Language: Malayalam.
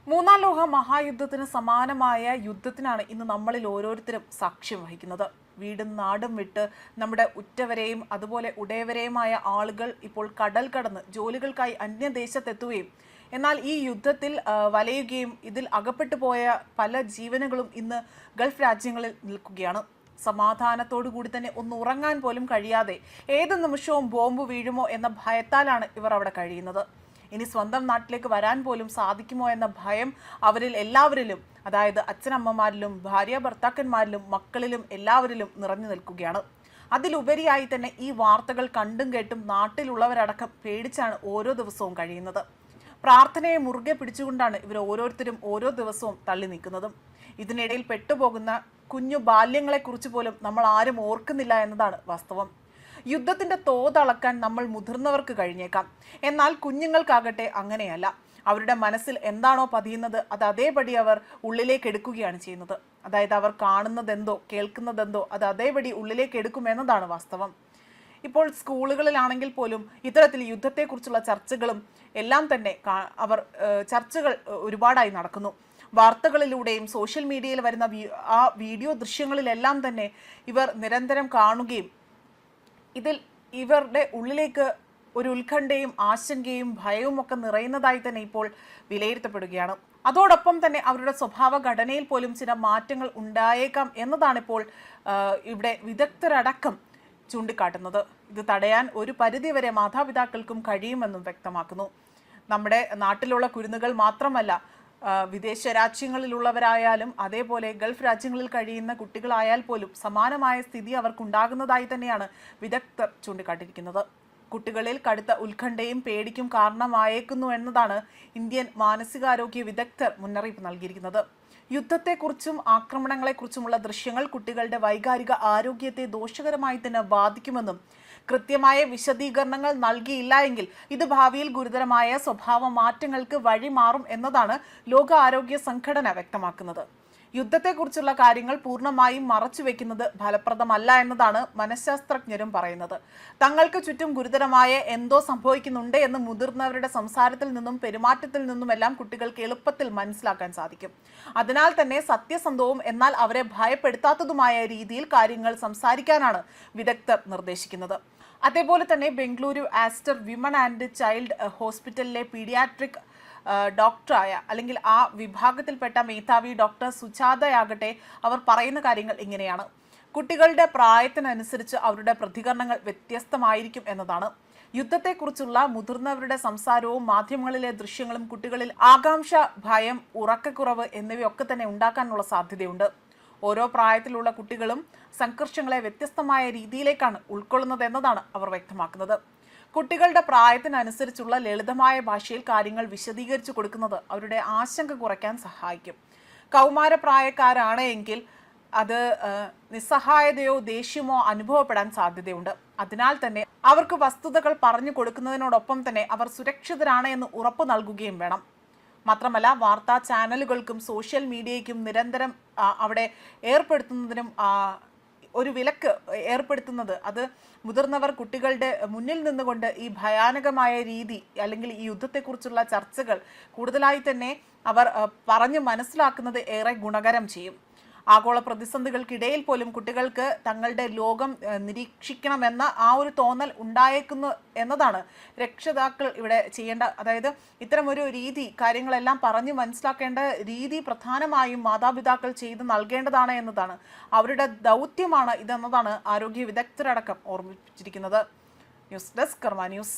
മൂന്നാം ലോക മഹായുദ്ധത്തിന് സമാനമായ യുദ്ധത്തിനാണ് ഇന്ന് നമ്മളിൽ ഓരോരുത്തരും സാക്ഷ്യം വഹിക്കുന്നത്. വീടും നാടും വിട്ട് നമ്മുടെ ഉറ്റവരെയും അതുപോലെ ഉടയവരെയുമായ ആളുകൾ ഇപ്പോൾ കടൽ കടന്ന് ജോലികൾക്കായി അന്യദേശത്തെത്തുകയും എന്നാൽ ഈ യുദ്ധത്തിൽ വലയുകയും ഇതിൽ അകപ്പെട്ടു പോയ പല ജീവനുകളും ഇന്ന് ഗൾഫ് രാജ്യങ്ങളിൽ നിൽക്കുകയാണ്. സമാധാനത്തോടു കൂടി തന്നെ ഒന്ന് ഉറങ്ങാൻ പോലും കഴിയാതെ ഏത് നിമിഷവും ബോംബ് വീഴുമോ എന്ന ഭയത്താലാണ് ഇവർ അവിടെ കഴിയുന്നത്. ഇനി സ്വന്തം നാട്ടിലേക്ക് വരാൻ പോലും സാധിക്കുമോ എന്ന ഭയം അവരിൽ എല്ലാവരിലും, അതായത് അച്ഛനമ്മമാരിലും ഭാര്യ ഭർത്താക്കന്മാരിലും മക്കളിലും എല്ലാവരിലും നിറഞ്ഞു നിൽക്കുകയാണ്. അതിലുപരിയായി തന്നെ ഈ വാർത്തകൾ കണ്ടും കേട്ടും നാട്ടിലുള്ളവരടക്കം പേടിച്ചാണ് ഓരോ ദിവസവും കഴിയുന്നത്. പ്രാർത്ഥനയെ മുറുകെ പിടിച്ചുകൊണ്ടാണ് ഇവർ ഓരോരുത്തരും ഓരോ ദിവസവും തള്ളി നീക്കുന്നതും. ഇതിനിടയിൽ പെട്ടുപോകുന്ന കുഞ്ഞു ബാല്യങ്ങളെക്കുറിച്ച് പോലും നമ്മൾ ആരും ഓർക്കുന്നില്ല എന്നതാണ് വാസ്തവം. യുദ്ധത്തിന്റെ തോതളക്കാൻ നമ്മൾ മുതിർന്നവർക്ക് കഴിഞ്ഞേക്കാം, എന്നാൽ കുഞ്ഞുങ്ങൾക്കാകട്ടെ അങ്ങനെയല്ല. അവരുടെ മനസ്സിൽ എന്താണോ പതിയുന്നത് അത് അതേപടി അവർ ഉള്ളിലേക്ക് എടുക്കുകയാണ് ചെയ്യുന്നത്. അതായത് അവർ കാണുന്നതെന്തോ കേൾക്കുന്നതെന്തോ അത് അതേപടി ഉള്ളിലേക്ക് എടുക്കുമെന്നതാണ് വാസ്തവം. ഇപ്പോൾ സ്കൂളുകളിലാണെങ്കിൽ പോലും ഇത്തരത്തിൽ യുദ്ധത്തെക്കുറിച്ചുള്ള ചർച്ചകളും എല്ലാം തന്നെ ചർച്ചകൾ ഒരുപാടായി നടക്കുന്നു. വാർത്തകളിലൂടെയും സോഷ്യൽ മീഡിയയിൽ വരുന്ന ആ വീഡിയോ ദൃശ്യങ്ങളിലെല്ലാം തന്നെ ഇവർ നിരന്തരം കാണുകയും ഇതിൽ ഇവരുടെ ഉള്ളിലേക്ക് ഒരു ഉത്കണ്ഠയും ആശങ്കയും ഭയവും ഒക്കെ നിറയുന്നതായി തന്നെ ഇപ്പോൾ വിലയിരുത്തപ്പെടുകയാണ്. അതോടൊപ്പം തന്നെ അവരുടെ സ്വഭാവ ഘടനയിൽ പോലും ചില മാറ്റങ്ങൾ ഉണ്ടായേക്കാം എന്നതാണിപ്പോൾ ഇവിടെ വിദഗ്ധരടക്കം ചൂണ്ടിക്കാട്ടുന്നത്. ഇത് തടയാൻ ഒരു പരിധിവരെ മാതാപിതാക്കൾക്കും കഴിയുമെന്നും വ്യക്തമാക്കുന്നു. നമ്മുടെ നാട്ടിലുള്ള കുരുന്നുകൾ മാത്രമല്ല, വിദേശ രാജ്യങ്ങളിലുള്ളവരായാലും അതേപോലെ ഗൾഫ് രാജ്യങ്ങളിൽ കഴിയുന്ന കുട്ടികളായാൽ പോലും സമാനമായ സ്ഥിതി അവർക്കുണ്ടാകുന്നതായി തന്നെയാണ് വിദഗ്ധർ ചൂണ്ടിക്കാട്ടിയിരിക്കുന്നത്. കുട്ടികളിൽ കടുത്ത ഉത്കണ്ഠയും പേടിക്കും കാരണമായേക്കുന്നു എന്നതാണ് ഇന്ത്യൻ മാനസികാരോഗ്യ വിദഗ്ധർ മുന്നറിയിപ്പ് നൽകിയിരിക്കുന്നത്. യുദ്ധത്തെക്കുറിച്ചും ആക്രമണങ്ങളെക്കുറിച്ചുമുള്ള ദൃശ്യങ്ങൾ കുട്ടികളുടെ വൈകാരിക ആരോഗ്യത്തെ ദോഷകരമായി തന്നെ ബാധിക്കുമെന്നും കൃത്യമായ വിശദീകരണങ്ങൾ നൽകിയില്ല എങ്കിൽ ഇത് ഭാവിയിൽ ഗുരുതരമായ സ്വഭാവ മാറ്റങ്ങൾക്ക് വഴിമാറും എന്നതാണ് ലോകാരോഗ്യ സംഘടന വ്യക്തമാക്കുന്നത്. യുദ്ധത്തെക്കുറിച്ചുള്ള കാര്യങ്ങൾ പൂർണ്ണമായും മറച്ചുവെക്കുന്നത് ഫലപ്രദമല്ല എന്നതാണ് മനഃശാസ്ത്രജ്ഞരും പറയുന്നത്. തങ്ങൾക്ക് ചുറ്റും ഗുരുതരമായ എന്തോ സംഭവിക്കുന്നുണ്ട് എന്ന് മുതിർന്നവരുടെ സംസാരത്തിൽ നിന്നും പെരുമാറ്റത്തിൽ നിന്നുമെല്ലാം കുട്ടികൾക്ക് എളുപ്പത്തിൽ മനസ്സിലാക്കാൻ സാധിക്കും. അതിനാൽ തന്നെ സത്യസന്ധവും എന്നാൽ അവരെ ഭയപ്പെടുത്താത്തതുമായ രീതിയിൽ കാര്യങ്ങൾ സംസാരിക്കാനാണ് വിദഗ്ധർ നിർദ്ദേശിക്കുന്നത്. അതേപോലെ തന്നെ Bengaluru Aster women and child ഹോസ്പിറ്റലിലെ പീഡിയാട്രിക് ഡോക്ടറായ അല്ലെങ്കിൽ ആ വിഭാഗത്തിൽപ്പെട്ട മേധാവി ഡോക്ടർ സുജാതയാകട്ടെ അവർ പറയുന്ന കാര്യങ്ങൾ ഇങ്ങനെയാണ്. കുട്ടികളുടെ പ്രായത്തിനനുസരിച്ച് അവരുടെ പ്രതികരണങ്ങൾ വ്യത്യസ്തമായിരിക്കും എന്നതാണ്. യുദ്ധത്തെക്കുറിച്ചുള്ള മുതിർന്നവരുടെ സംസാരവും മാധ്യമങ്ങളിലെ ദൃശ്യങ്ങളും കുട്ടികളിൽ ആകാംക്ഷ, ഭയം, ഉറക്കക്കുറവ് എന്നിവയൊക്കെ തന്നെ ഉണ്ടാക്കാനുള്ള സാധ്യതയുണ്ട്. ഓരോ പ്രായത്തിലുള്ള കുട്ടികളും സംഘർഷങ്ങളെ വ്യത്യസ്തമായ രീതിയിലേക്കാണ് ഉൾക്കൊള്ളുന്നത് എന്നതാണ് അവർ വ്യക്തമാക്കുന്നത്. കുട്ടികളുടെ പ്രായത്തിനനുസരിച്ചുള്ള ലളിതമായ ഭാഷയിൽ കാര്യങ്ങൾ വിശദീകരിച്ചു കൊടുക്കുന്നത് അവരുടെ ആശങ്ക കുറയ്ക്കാൻ സഹായിക്കും. കൗമാരപ്രായക്കാരാണ് എങ്കിൽ അത് നിസ്സഹായതയോ ദേഷ്യമോ അനുഭവപ്പെടാൻ സാധ്യതയുണ്ട്. അതിനാൽ തന്നെ അവർക്ക് വസ്തുതകൾ പറഞ്ഞു കൊടുക്കുന്നതിനോടൊപ്പം തന്നെ അവർ സുരക്ഷിതരാണ് എന്ന് ഉറപ്പ് നൽകുകയും വേണം. മാത്രമല്ല, വാർത്താ ചാനലുകൾക്കും സോഷ്യൽ മീഡിയയ്ക്കും നിരന്തരം അവിടെ ഏർപ്പെടുത്തുന്നതിനും ഒരു വിലക്ക് ഏർപ്പെടുത്തുന്നത് അത് മുതിർന്നവർ കുട്ടികളുടെ മുന്നിൽ നിന്നുകൊണ്ട് ഈ ഭയാനകമായ രീതി അല്ലെങ്കിൽ ഈ യുദ്ധത്തെക്കുറിച്ചുള്ള ചർച്ചകൾ കൂടുതലായി തന്നെ അവർ പറഞ്ഞ് മനസ്സിലാക്കുന്നത് ഏറെ ഗുണകരം ചെയ്യും. ആഗോള പ്രതിസന്ധികൾക്കിടയിൽ പോലും കുട്ടികൾക്ക് തങ്ങളുടെ ലോകം നിരീക്ഷിക്കണമെന്ന ആ ഒരു തോന്നൽ ഉണ്ടായേക്കുന്നു എന്നതാണ് രക്ഷിതാക്കൾ ഇവിടെ ചെയ്യേണ്ട. അതായത് ഇത്തരമൊരു രീതി, കാര്യങ്ങളെല്ലാം പറഞ്ഞ് മനസ്സിലാക്കേണ്ട രീതി പ്രധാനമായും മാതാപിതാക്കൾ ചെയ്ത് നൽകേണ്ടതാണ് എന്നതാണ് അവരുടെ ദൗത്യമാണ് ഇതെന്നതാണ് ആരോഗ്യ വിദഗ്ധരടക്കം ഓർമ്മിപ്പിച്ചിരിക്കുന്നത്. ന്യൂസ് ഡെസ്ക് കർമ്മ ന്യൂസ്.